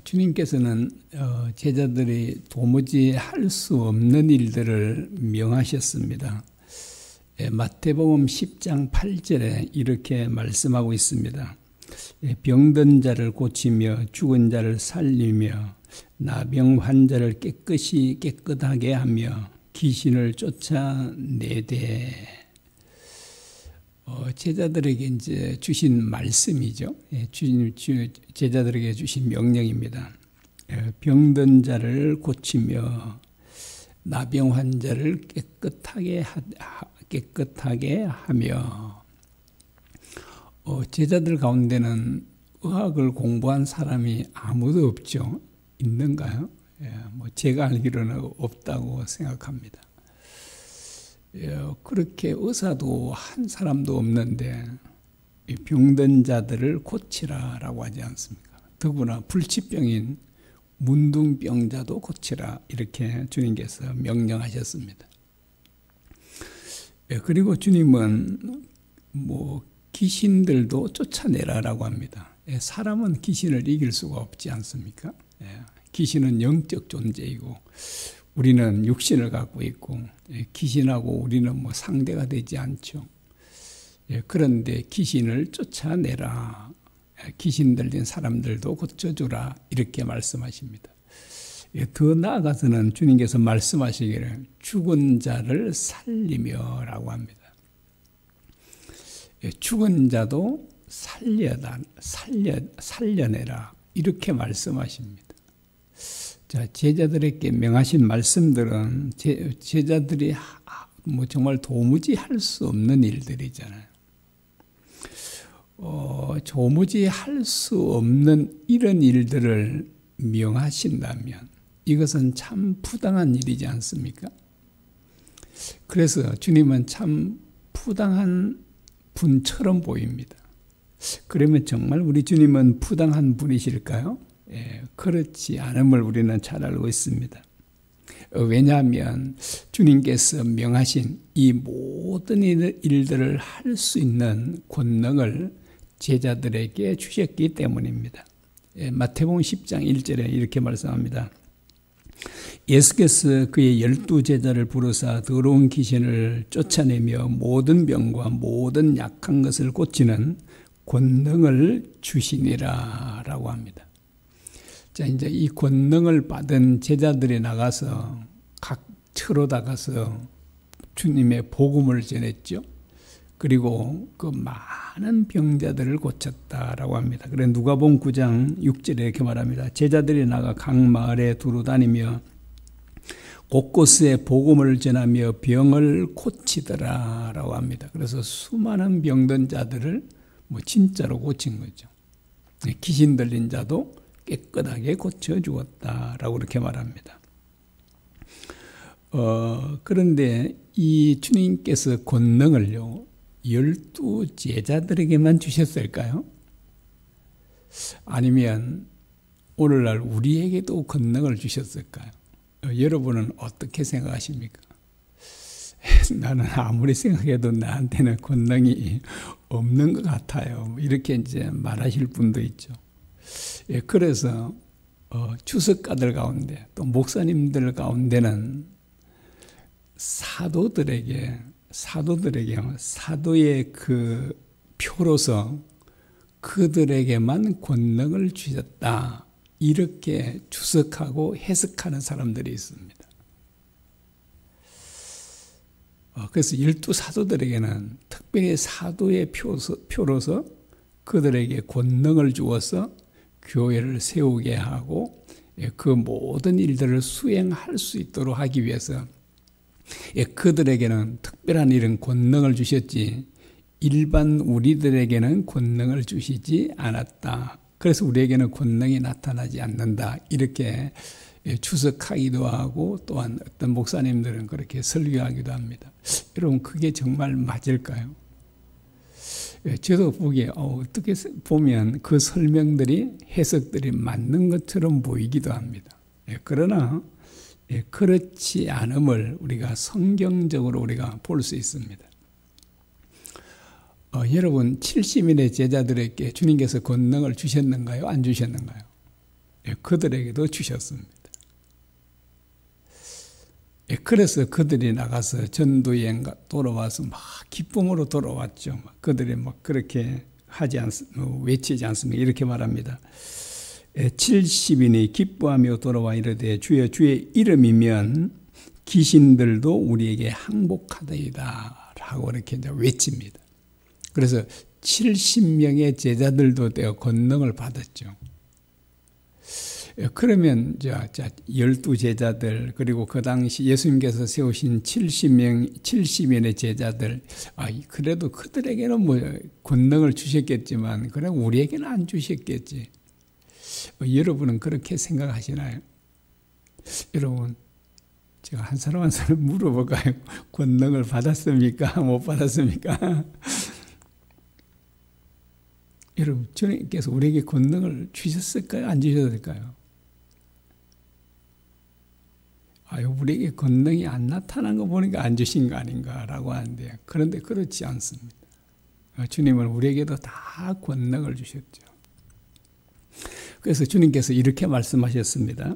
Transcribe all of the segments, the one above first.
주님께서는 제자들이 도무지 할 수 없는 일들을 명하셨습니다. 마태복음 10장 8절에 이렇게 말씀하고 있습니다. 병든 자를 고치며 죽은 자를 살리며 나병 환자를 깨끗하게 하며 귀신을 쫓아내되. 제자들에게 이제 주신 말씀이죠. 제자들에게 주신 명령입니다. 병든 자를 고치며 나병 환자를 깨끗하게 하며. 제자들 가운데는 의학을 공부한 사람이 아무도 없죠. 있는가요? 제가 알기로는 없다고 생각합니다. 그렇게 의사도 한 사람도 없는데 병든 자들을 고치라라고 하지 않습니까? 더구나 불치병인 문둥병자도 고치라 이렇게 주님께서 명령하셨습니다. 그리고 주님은 귀신들도 쫓아내라라고 합니다. 사람은 귀신을 이길 수가 없지 않습니까? 귀신은 영적 존재이고 우리는 육신을 갖고 있고 귀신하고 우리는 상대가 되지 않죠. 그런데 귀신을 쫓아내라. 귀신 들린 사람들도 고쳐주라. 이렇게 말씀하십니다. 더 나아가서는 주님께서 말씀하시기를 죽은 자를 살리며라고 합니다. 죽은 자도 살려내라. 이렇게 말씀하십니다. 자, 제자들에게 명하신 말씀들은 제자들이 정말 도무지 할 수 없는 일들이잖아요. 도무지 할 수 없는 이런 일들을 명하신다면 이것은 참 부당한 일이지 않습니까? 그래서 주님은 참 부당한 분처럼 보입니다. 그러면 정말 우리 주님은 부당한 분이실까요? 그렇지 않음을 우리는 잘 알고 있습니다. 왜냐하면 주님께서 명하신 이 모든 일들을 할 수 있는 권능을 제자들에게 주셨기 때문입니다. 마태복음 10장 1절에 이렇게 말씀합니다. 예수께서 그의 12제자를 부르사 더러운 귀신을 쫓아내며 모든 병과 모든 약한 것을 고치는 권능을 주시니라 라고 합니다. 자, 이제 이 권능을 받은 제자들이 나가서 각 처로 나가서 주님의 복음을 전했죠. 그리고 그 많은 병자들을 고쳤다라고 합니다. 그래 누가복음 9장 6절에 이렇게 말합니다. 제자들이 나가 각 마을에 두루 다니며 곳곳에 복음을 전하며 병을 고치더라라고 합니다. 그래서 수많은 병든 자들을 진짜로 고친 거죠. 귀신 들린 자도 깨끗하게 고쳐주었다라고 그렇게 말합니다. 그런데 이 주님께서 권능을요 12제자들에게만 주셨을까요? 아니면 오늘날 우리에게도 권능을 주셨을까요? 여러분은 어떻게 생각하십니까? 나는 아무리 생각해도 나한테는 권능이 없는 것 같아요. 이렇게 이제 말하실 분도 있죠. 그래서 주석가들 가운데 또 목사님들 가운데는 사도들에게 사도의 그 표로서 그들에게만 권능을 주셨다. 이렇게 주석하고 해석하는 사람들이 있습니다. 그래서 12사도들에게는 특별히 사도의 표로서 그들에게 권능을 주어서 교회를 세우게 하고 그 모든 일들을 수행할 수 있도록 하기 위해서 그들에게는 특별한 이런 권능을 주셨지 일반 우리들에게는 권능을 주시지 않았다. 그래서 우리에게는 권능이 나타나지 않는다. 이렇게 추석하기도 하고 또한 어떤 목사님들은 그렇게 설교하기도 합니다. 여러분 그게 정말 맞을까요? 저도 보기에 어떻게 보면 그 설명들이 해석들이 맞는 것처럼 보이기도 합니다. 그러나 그렇지 않음을 우리가 성경적으로 우리가 볼 수 있습니다. 여러분 70인의 제자들에게 주님께서 권능을 주셨는가요? 안 주셨는가요? 그들에게도 주셨습니다. 그래서 그들이 나가서 전도여행 돌아와서 막 기쁨으로 돌아왔죠. 그들이 막 그렇게 외치지 않습니까? 이렇게 말합니다. 70인이 기뻐하며 돌아와 이르되 주여 주의 이름이면 귀신들도 우리에게 항복하더이다 라고 이렇게 이제 외칩니다. 그래서 70명의 제자들도 되어 권능을 받았죠. 그러면 12제자들 그리고 그 당시 예수님께서 세우신 70인의 제자들 그래도 그들에게는 뭐 권능을 주셨겠지만 그래 우리에게는 안 주셨겠지. 여러분은 그렇게 생각하시나요? 여러분 제가 한 사람 한 사람 물어볼까요? 권능을 받았습니까? 못 받았습니까? 여러분 주님께서 우리에게 권능을 주셨을까요? 안 주셨을까요? 우리에게 권능이 안 나타난 거 보니까 안 주신 거 아닌가라고 하는데 그런데 그렇지 않습니다. 주님은 우리에게도 다 권능을 주셨죠. 그래서 주님께서 이렇게 말씀하셨습니다.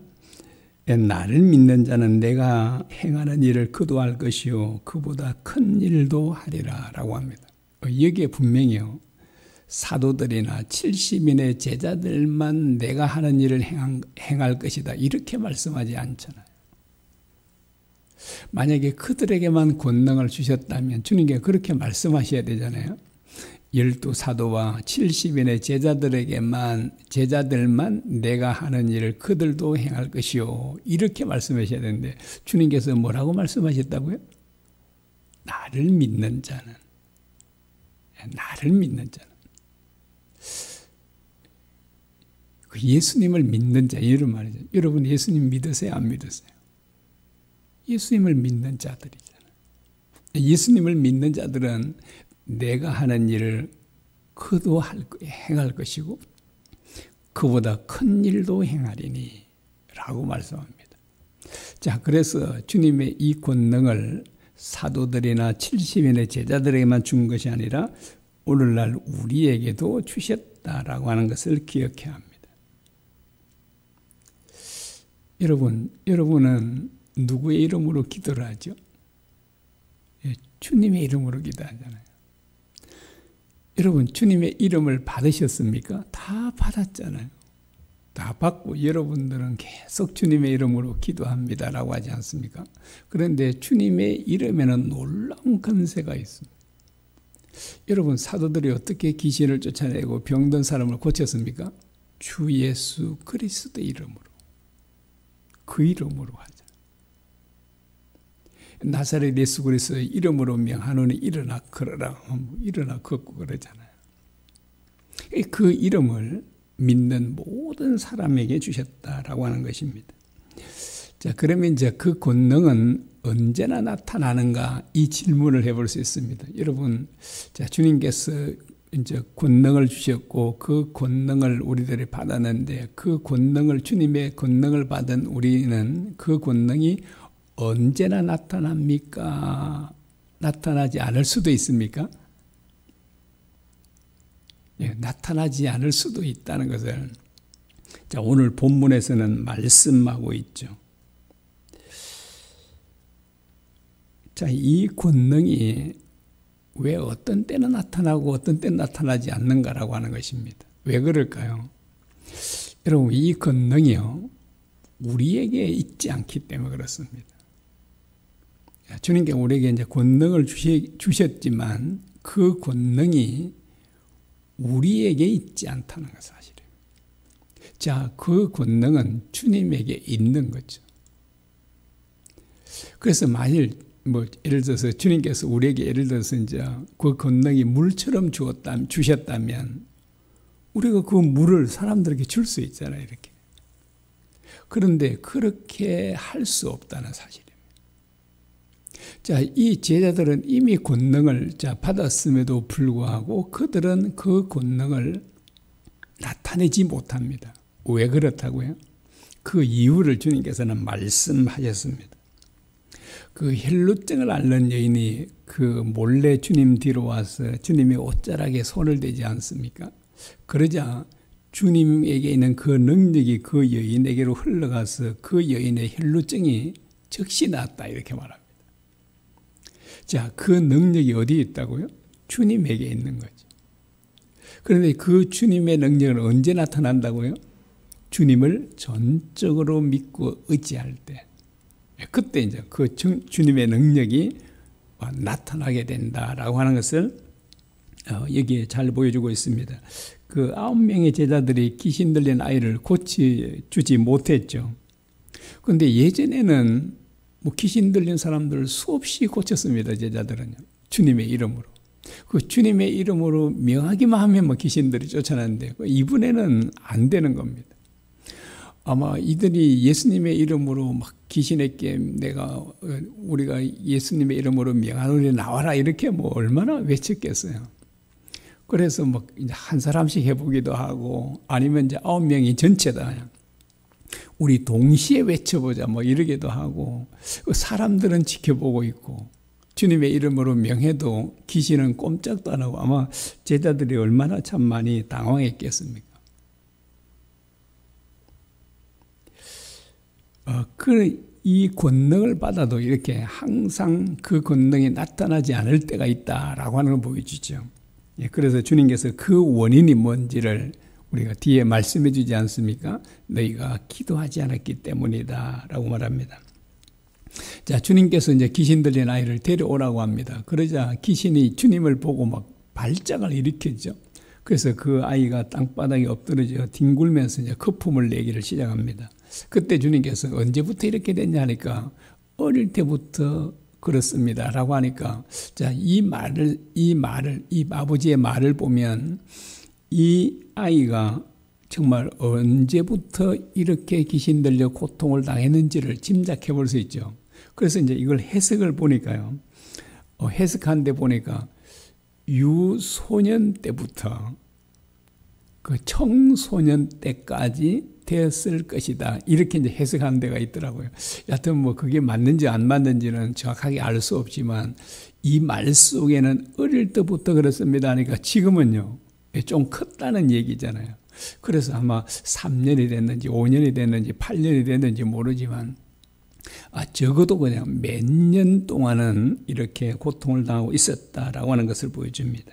나를 믿는 자는 내가 행하는 일을 그도 할 것이요 그보다 큰 일도 하리라 라고 합니다. 여기에 분명히요. 사도들이나 70인의 제자들만 내가 하는 일을 행할 것이다 이렇게 말씀하지 않잖아요. 만약에 그들에게만 권능을 주셨다면 주님께 그렇게 말씀하셔야 되잖아요. 12사도와 70인의 제자들만 내가 하는 일을 그들도 행할 것이요 이렇게 말씀하셔야 되는데 주님께서 뭐라고 말씀하셨다고요? 나를 믿는 자는 예수님을 믿는 자 이런 말이죠. 여러분 예수님 믿으세요? 안 믿으세요? 예수님을 믿는 자들이잖아요. 예수님을 믿는 자들은 내가 하는 일을 그도 행할 것이고 그보다 큰 일도 행하리니 라고 말씀합니다. 자, 그래서 주님의 이 권능을 사도들이나 70인의 제자들에게만 준 것이 아니라 오늘날 우리에게도 주셨다라고 하는 것을 기억해야 합니다. 여러분은 누구의 이름으로 기도를 하죠? 주님의 이름으로 기도하잖아요. 여러분 주님의 이름을 받으셨습니까? 다 받았잖아요. 다 받고 여러분들은 계속 주님의 이름으로 기도합니다라고 하지 않습니까? 그런데 주님의 이름에는 놀라운 권세가 있습니다. 여러분 사도들이 어떻게 귀신을 쫓아내고 병든 사람을 고쳤습니까? 주 예수 그리스도의 이름으로. 그 이름으로 하죠. 나사렛 예수 그리스도의 이름으로 명하노니 일어나 걸어라. 일어나 걷고 그러잖아요. 그 이름을 믿는 모든 사람에게 주셨다라고 하는 것입니다. 자, 그러면 이제 그 권능은 언제나 나타나는가 이 질문을 해볼 수 있습니다. 여러분, 자, 주님께서 이제 권능을 주셨고 그 권능을 우리들이 받았는데 그 권능을 주님의 권능을 받은 우리는 그 권능이 언제나 나타납니까? 나타나지 않을 수도 있습니까? 나타나지 않을 수도 있다는 것을 자, 오늘 본문에서는 말씀하고 있죠. 자, 이 권능이 왜 어떤 때는 나타나고 어떤 때는 나타나지 않는가라고 하는 것입니다. 왜 그럴까요? 여러분, 이 권능이요, 우리에게 있지 않기 때문에 그렇습니다. 주님께 우리에게 이제 권능을 주셨지만 그 권능이 우리에게 있지 않다는 것 사실이에요. 자, 그 권능은 주님에게 있는 거죠. 그래서 만일 예를 들어서 주님께서 우리에게 예를 들어서 이제 그 권능이 물처럼 주셨다면 우리가 그 물을 사람들에게 줄 수 있잖아요, 이렇게. 그런데 그렇게 할 수 없다는 사실입니다. 자, 이 제자들은 이미 권능을 받았음에도 불구하고 그들은 그 권능을 나타내지 못합니다. 왜 그렇다고요? 그 이유를 주님께서는 말씀하셨습니다. 그 혈루증을 앓는 여인이 그 몰래 주님 뒤로 와서 주님의 옷자락에 손을 대지 않습니까? 그러자 주님에게 있는 그 능력이 그 여인에게로 흘러가서 그 여인의 혈루증이 즉시 나았다 이렇게 말합니다. 자, 그 능력이 어디에 있다고요? 주님에게 있는 거죠. 그런데 그 주님의 능력은 언제 나타난다고요? 주님을 전적으로 믿고 의지할 때, 그때 이제 그 주님의 능력이 나타나게 된다라고 하는 것을 여기에 잘 보여주고 있습니다. 그 9명의 제자들이 귀신 들린 아이를 고쳐주지 못했죠. 그런데 예전에는 뭐 귀신 들린 사람들 수없이 고쳤습니다. 제자들은요. 주님의 이름으로. 그 주님의 이름으로 명하기만 하면 뭐 귀신들이 쫓아나는데 이번에는 안 되는 겁니다. 아마 이들이 예수님의 이름으로 막 귀신에게 우리가 예수님의 이름으로 명하노니 나와라 이렇게 뭐 얼마나 외쳤겠어요. 그래서 뭐 이제 한 사람씩 해보기도 하고 아니면 이제 9명이 전체다. 우리 동시에 외쳐보자 뭐 이러기도 하고 사람들은 지켜보고 있고 주님의 이름으로 명해도 귀신은 꼼짝도 안 하고 아마 제자들이 얼마나 참 많이 당황했겠습니까? 이 권능을 받아도 이렇게 항상 그 권능이 나타나지 않을 때가 있다라고 하는 걸 보여주죠. 그래서 주님께서 그 원인이 뭔지를 우리가 뒤에 말씀해 주지 않습니까? 너희가 기도하지 않았기 때문이다 라고 말합니다. 자, 주님께서 이제 귀신 들린 아이를 데려오라고 합니다. 그러자 귀신이 주님을 보고 막 발작을 일으켰죠. 그래서 그 아이가 땅바닥에 엎드러져 뒹굴면서 이제 거품을 내기를 시작합니다. 그때 주님께서 언제부터 이렇게 됐냐 하니까 어릴 때부터 그렇습니다 라고 하니까 자, 이 아버지의 말을 보면 이 아이가 정말 언제부터 이렇게 귀신 들려 고통을 당했는지를 짐작해 볼 수 있죠. 그래서 이제 이걸 해석을 보니까요. 해석한 데 보니까 유소년 때부터 그 청소년 때까지 되었을 것이다. 이렇게 이제 해석한 데가 있더라고요. 여하튼 뭐 그게 맞는지 안 맞는지는 정확하게 알 수 없지만 이 말 속에는 어릴 때부터 그렇습니다 하니까 지금은요. 좀 컸다는 얘기잖아요. 그래서 아마 3년이 됐는지 5년이 됐는지 8년이 됐는지 모르지만 적어도 그냥 몇 년 동안은 이렇게 고통을 당하고 있었다라고 하는 것을 보여줍니다.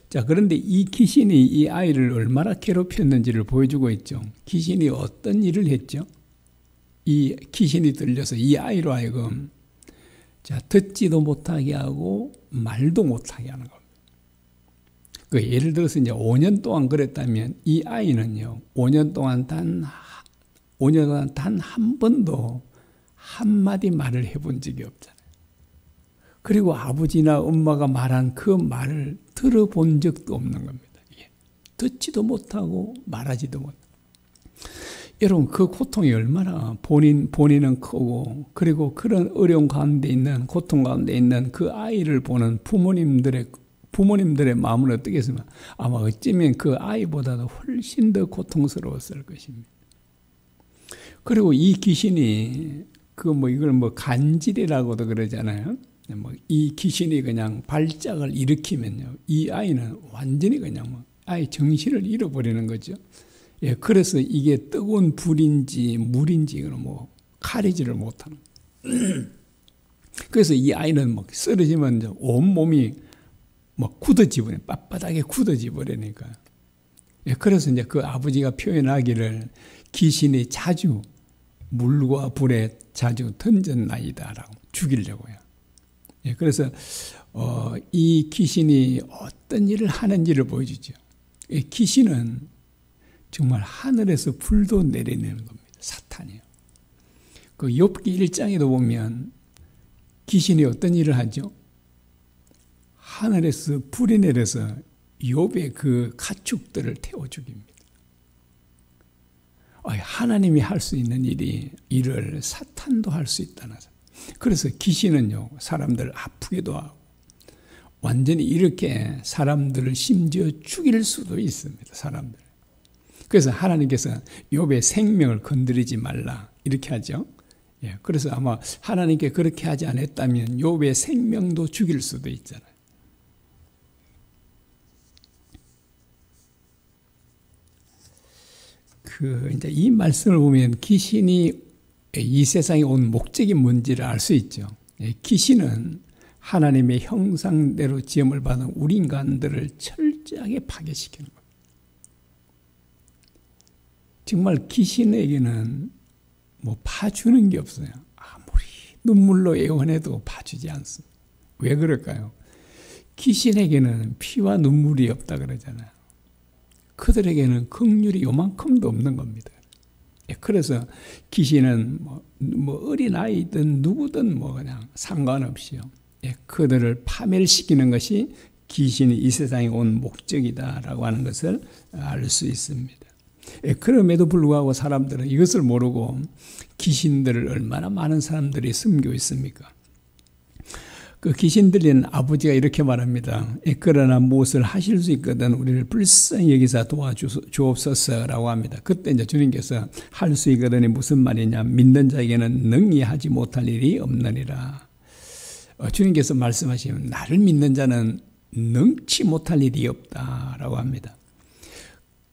자, 그런데 이 귀신이 이 아이를 얼마나 괴롭혔는지를 보여주고 있죠. 귀신이 어떤 일을 했죠? 이 귀신이 들려서 이 아이로 하여금 자, 듣지도 못하게 하고 말도 못하게 하는 겁니다. 그 예를 들어서 이제 5년 동안 그랬다면 이 아이는요, 5년 동안 단 한 번도 한마디 말을 해본 적이 없잖아요. 그리고 아버지나 엄마가 말한 그 말을 들어본 적도 없는 겁니다. 듣지도 못하고 말하지도 못하고. 여러분, 그 고통이 얼마나 본인은 크고, 그리고 그런 어려운 가운데 있는, 고통 가운데 있는 그 아이를 보는 부모님들의 마음은 어떻겠습니까? 아마 어쩌면 그 아이보다도 훨씬 더 고통스러웠을 것입니다. 그리고 이 귀신이 이걸 간질이라고도 그러잖아요. 이 귀신이 그냥 발작을 일으키면요, 이 아이는 완전히 그냥 아예 정신을 잃어버리는 거죠. 예, 그래서 이게 뜨거운 불인지 물인지 가리지를 못하는. 그래서 이 아이는 쓰러지면 온 몸이 굳어지 버려, 빳빳하게 굳어지 버리니까. 예, 그래서 이제 그 아버지가 표현하기를 귀신이 자주 물과 불에 자주 던졌나이다라고 죽이려고요. 예, 그래서 이 귀신이 어떤 일을 하는지를 보여주죠. 예, 귀신은 정말 하늘에서 불도 내려내는 겁니다. 사탄이요. 그 욥기 1장에도 보면 귀신이 어떤 일을 하죠? 하늘에서 불이 내려서 욥의 그 가축들을 태워 죽입니다. 하나님이 할 수 있는 일을 사탄도 할 수 있다는. 그래서 귀신은요, 사람들을 아프게도 하고 완전히 이렇게 사람들을 심지어 죽일 수도 있습니다. 사람들. 그래서 하나님께서 욥의 생명을 건드리지 말라 이렇게 하죠. 예, 그래서 아마 하나님께 그렇게 하지 않았다면 욥의 생명도 죽일 수도 있잖아요. 이제 이 말씀을 보면 귀신이 이 세상에 온 목적이 뭔지를 알 수 있죠. 귀신은 하나님의 형상대로 지음을 받은 우리 인간들을 철저하게 파괴시키는 겁니다. 정말 귀신에게는 뭐 봐주는 게 없어요. 아무리 눈물로 애원해도 봐주지 않습니다. 왜 그럴까요? 귀신에게는 피와 눈물이 없다 그러잖아요. 그들에게는 긍휼이 요만큼도 없는 겁니다. 그래서 귀신은 뭐 어린아이든 누구든 뭐 그냥 상관없이요. 그들을 파멸시키는 것이 귀신이 이 세상에 온 목적이다라고 하는 것을 알 수 있습니다. 그럼에도 불구하고 사람들은 이것을 모르고 귀신들을 얼마나 많은 사람들이 섬기고 있습니까? 그 귀신 들린 아버지가 이렇게 말합니다. 그러나 무엇을 하실 수 있거든 우리를 불쌍히 여기사 도와주옵소서라고 합니다. 그때 이제 주님께서 할 수 있거든이 무슨 말이냐? 믿는 자에게는 능히 하지 못할 일이 없느니라. 주님께서 말씀하시면 나를 믿는 자는 능치 못할 일이 없다라고 합니다.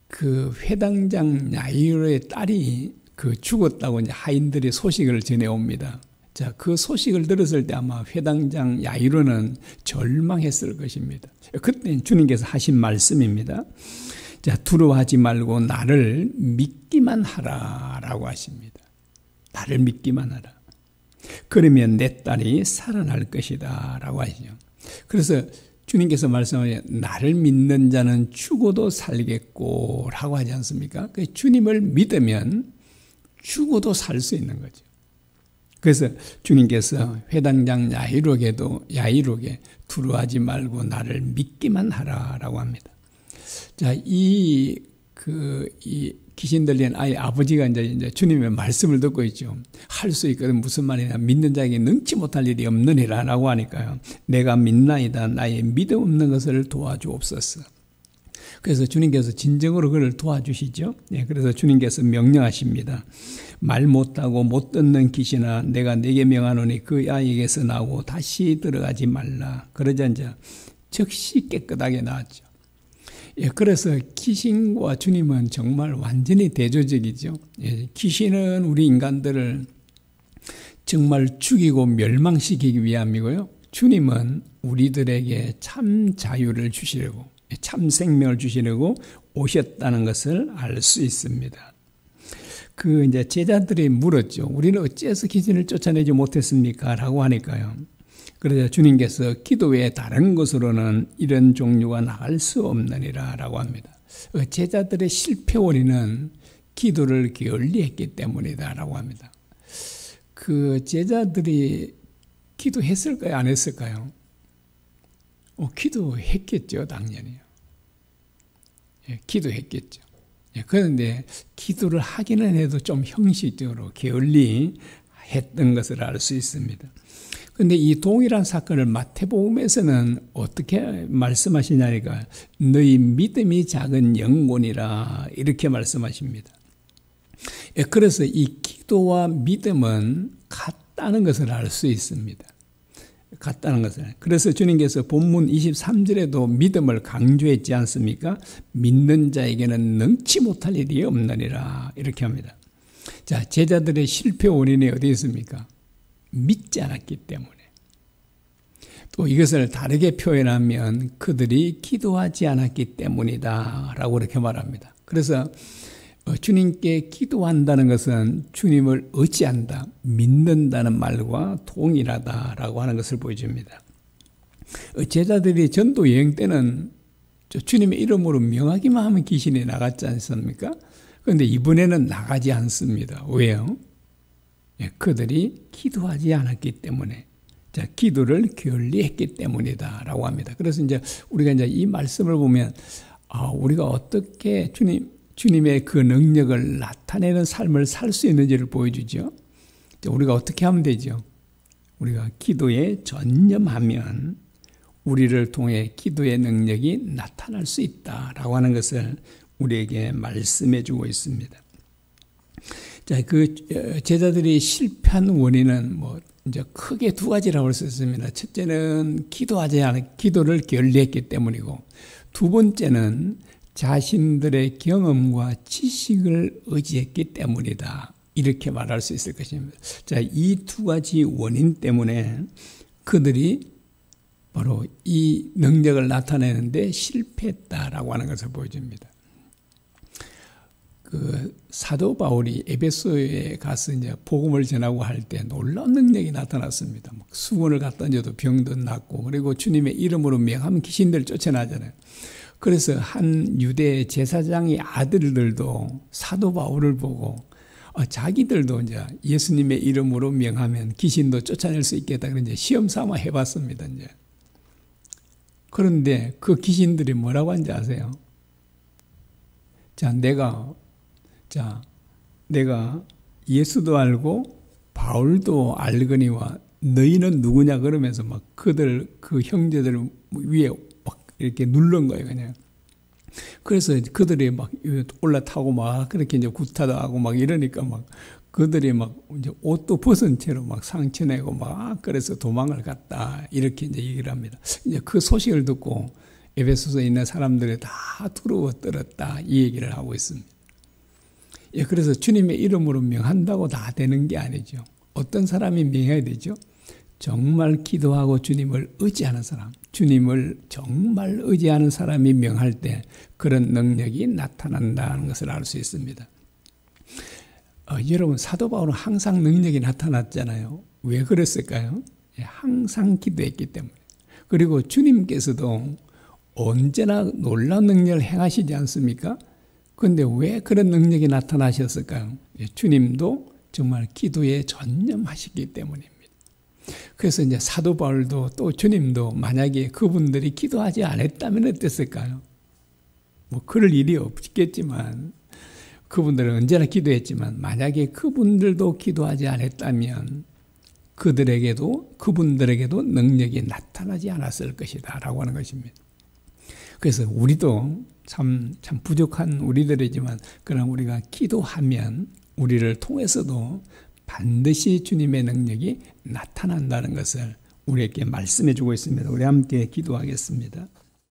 그 회당장 야이로의 딸이 죽었다고 이제 하인들이 소식을 전해옵니다. 자, 그 소식을 들었을 때 아마 회당장 야이로는 절망했을 것입니다. 그때 주님께서 하신 말씀입니다. 자, 두려워하지 말고 나를 믿기만 하라라고 하십니다. 나를 믿기만 하라. 그러면 내 딸이 살아날 것이다 라고 하시죠. 그래서 주님께서 말씀하신 나를 믿는 자는 죽어도 살겠고 라고 하지 않습니까? 주님을 믿으면 죽어도 살 수 있는 거죠. 그래서 주님께서 회당장 야이록에 두려워하지 말고 나를 믿기만 하라라고 합니다. 자, 이 귀신 들린 아이 아버지가 이제 주님의 말씀을 듣고 있죠. 할 수 있거든 무슨 말이냐? 믿는 자에게 능치 못할 일이 없느니라라고 하니까요. 내가 믿나이다. 나의 믿음 없는 것을 도와주옵소서. 그래서 주님께서 진정으로 그를 도와주시죠. 그래서 주님께서 명령하십니다. 말 못하고 못 듣는 귀신아 내가 네게 명하노니 그 아이에게서 나오고 다시 들어가지 말라. 그러자 이제 즉시 깨끗하게 나왔죠. 그래서 귀신과 주님은 정말 완전히 대조적이죠. 귀신은 우리 인간들을 정말 죽이고 멸망시키기 위함이고요. 주님은 우리들에게 참 자유를 주시려고 참 생명을 주시려고 오셨다는 것을 알 수 있습니다. 이제 제자들이 물었죠. 우리는 어째서 귀신을 쫓아내지 못했습니까? 라고 하니까요. 그러자 주님께서 기도 외에 다른 것으로는 이런 종류가 나갈 수 없느니라 라고 합니다. 제자들의 실패 원인은 기도를 게을리했기 때문이다 라고 합니다. 제자들이 기도했을까요? 안 했을까요? 기도했겠죠, 당연히요. 기도했겠죠. 그런데 기도를 하기는 해도 좀 형식적으로 게을리 했던 것을 알 수 있습니다. 그런데 이 동일한 사건을 마태복음에서는 어떻게 말씀하시냐니까 너희 믿음이 작은 영혼이라 이렇게 말씀하십니다. 그래서 이 기도와 믿음은 같다는 것을 알 수 있습니다. 같다는 것을. 그래서 주님께서 본문 23절에도 믿음을 강조했지 않습니까? 믿는 자에게는 능치 못할 일이 없느니라 이렇게 합니다. 자, 제자들의 실패 원인이 어디 있습니까? 믿지 않았기 때문에. 또 이것을 다르게 표현하면 그들이 기도하지 않았기 때문이다 라고 이렇게 말합니다. 그래서 주님께 기도한다는 것은 주님을 의지한다, 믿는다는 말과 동일하다라고 하는 것을 보여줍니다. 제자들이 전도 여행 때는 주님의 이름으로 명하기만 하면 귀신이 나갔지 않습니까? 그런데 이번에는 나가지 않습니다. 왜요? 그들이 기도하지 않았기 때문에, 기도를 게을리했기 때문이다라고 합니다. 그래서 이제 우리가 이제 이 말씀을 보면 우리가 어떻게 주님의 그 능력을 나타내는 삶을 살 수 있는지를 보여주죠. 우리가 어떻게 하면 되죠? 우리가 기도에 전념하면 우리를 통해 기도의 능력이 나타날 수 있다라고 하는 것을 우리에게 말씀해 주고 있습니다. 자, 제자들이 실패한 원인은 이제 크게 두 가지라고 할 수 있습니다. 첫째는 기도를 게을리했기 때문이고, 두 번째는 자신들의 경험과 지식을 의지했기 때문이다. 이렇게 말할 수 있을 것입니다. 자, 이 두 가지 원인 때문에 그들이 바로 이 능력을 나타내는데 실패했다라고 하는 것을 보여줍니다. 그 사도 바울이 에베소에 가서 이제 복음을 전하고 할 때 놀라운 능력이 나타났습니다. 수건을 갖다 던져도 병도 낫고, 그리고 주님의 이름으로 명하면 귀신들 쫓아나잖아요. 그래서 한 유대 제사장의 아들들도 사도 바울을 보고 자기들도 이제 예수님의 이름으로 명하면 귀신도 쫓아낼 수 있겠다. 그런 이제 시험 삼아 해봤습니다. 이제. 그런데 그 귀신들이 뭐라고 하는지 아세요? 자, 내가 예수도 알고 바울도 알거니와 너희는 누구냐 그러면서 막 그들 그 형제들 위에 막 이렇게 누른 거예요, 그냥. 그래서 그들이 막 올라타고 막 그렇게 이제 구타도 하고 막 이러니까 막 그들이 막 이제 옷도 벗은 채로 막 상처내고 막 그래서 도망을 갔다. 이렇게 이제 얘기를 합니다. 이제 그 소식을 듣고 에베소서에 있는 사람들이 다 두려워 떨었다. 이 얘기를 하고 있습니다. 예, 그래서 주님의 이름으로 명한다고 다 되는 게 아니죠. 어떤 사람이 명해야 되죠? 정말 기도하고 주님을 의지하는 사람, 주님을 정말 의지하는 사람이 명할 때 그런 능력이 나타난다는 것을 알 수 있습니다. 여러분, 사도 바울은 항상 능력이 나타났잖아요. 왜 그랬을까요? 항상 기도했기 때문에. 그리고 주님께서도 언제나 놀라운 능력을 행하시지 않습니까? 그런데 왜 그런 능력이 나타나셨을까요? 주님도 정말 기도에 전념하시기 때문입니다. 그래서 이제 사도 바울도 또 주님도 만약에 그분들이 기도하지 않았다면 어땠을까요? 뭐 그럴 일이 없겠지만 그분들은 언제나 기도했지만 만약에 그분들도 기도하지 않았다면 그분들에게도 능력이 나타나지 않았을 것이다 라고 하는 것입니다. 그래서 우리도 참 부족한 우리들이지만 그러나 우리가 기도하면 우리를 통해서도 반드시 주님의 능력이 나타난다는 것을 우리에게 말씀해 주고 있습니다. 우리 함께 기도하겠습니다.